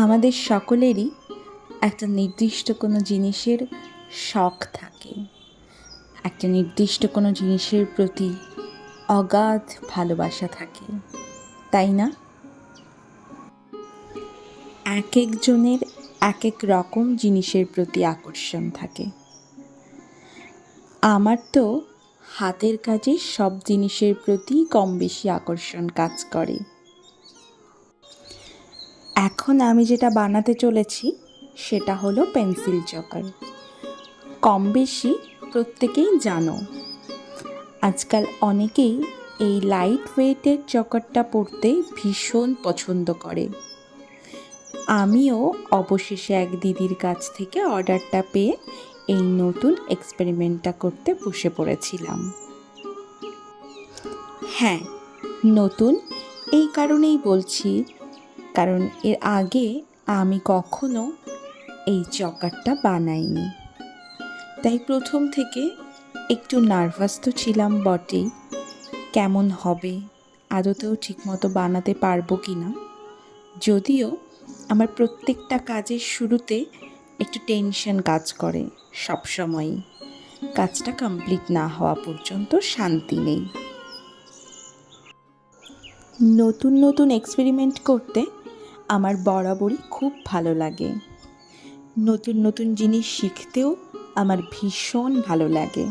আমাদের সকলেরই একটা নির্দিষ্ট কোনো জিনিসের শখ থাকে, একটা নির্দিষ্ট কোনো জিনিসের প্রতি অগাধ ভালোবাসা থাকে, তাই না? এক একজনের এক এক রকম জিনিসের প্রতি আকর্ষণ থাকে। আমার তো হাতের কাজের সব জিনিসের প্রতি কম বেশি আকর্ষণ কাজ করে। এখন আমি যেটা বানাতে চলেছি সেটা হলো পেন্সিল চকার। কম বেশি প্রত্যেকেই জানো, আজকাল অনেকেই এই লাইট ওয়েটের চকারটা পরতে ভীষণ পছন্দ করে। আমিও অবশেষে এক দিদির কাছ থেকে অর্ডারটা পেয়ে এই নতুন এক্সপেরিমেন্টটা করতে বসে পড়েছিলাম। হ্যাঁ, নতুন এই কারণেই বলছি, কারণ এর আগে আমি কখনো এই চকারটা বানাইনি। তাই প্রথম থেকে একটু নার্ভাস তো ছিলাম বটেই, কেমন হবে, আদতেও ঠিকমতো বানাতে পারবো কি না। যদিও আমার প্রত্যেকটা কাজের শুরুতে একটু টেনশন কাজ করে, সবসময়ই কাজটা কমপ্লিট না হওয়া পর্যন্ত শান্তি নেই। নতুন নতুন এক্সপেরিমেন্ট করতে আমার বরাবরই খুব ভালো লাগে। নতুন নতুন জিনিস শিখতেও আমার ভীষণ ভালো লাগে।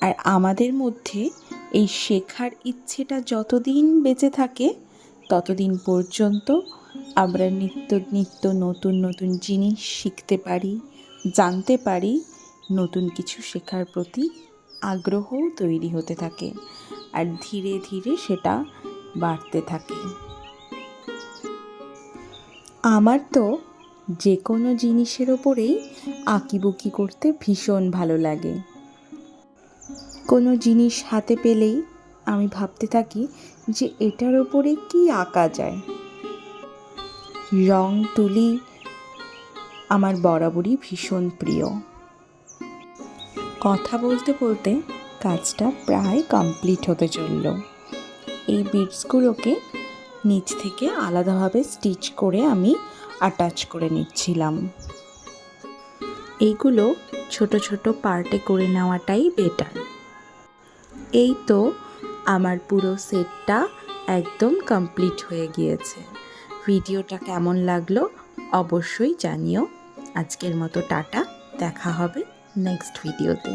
আর আমাদের মধ্যে এই শেখার ইচ্ছেটা যতদিন বেঁচে থাকে ততদিন পর্যন্ত আমরা নিত্য নিত্য নতুন নতুন জিনিস শিখতে পারি, জানতে পারি, নতুন কিছু শেখার প্রতি আগ্রহও তৈরি হতে থাকে, আর ধীরে ধীরে সেটা বাড়তে থাকে। আমার তো যে কোনো জিনিসের ওপরেই আঁকিবুকি করতে ভীষণ ভালো লাগে। কোনো জিনিস হাতে পেলেই আমি ভাবতে থাকি যে এটার ওপরে কি আঁকা যায়। রং তুলি আমার বরাবরই ভীষণ প্রিয়। কথা বলতে বলতে কাজটা প্রায় কমপ্লিট হতে চলল। এই বিটসগুলোকে নিচ থেকে আলাদাভাবে স্টিচ করে আমি অ্যাটাচ করে নিচ্ছিলাম। এইগুলো ছোট ছোট পার্টে করে নেওয়াটাই বেটার। এই তো আমার পুরো সেটটা একদম কমপ্লিট হয়ে গিয়েছে। ভিডিওটা কেমন লাগলো অবশ্যই জানিও। আজকের মতো টাটা, দেখা হবে নেক্সট ভিডিওতে।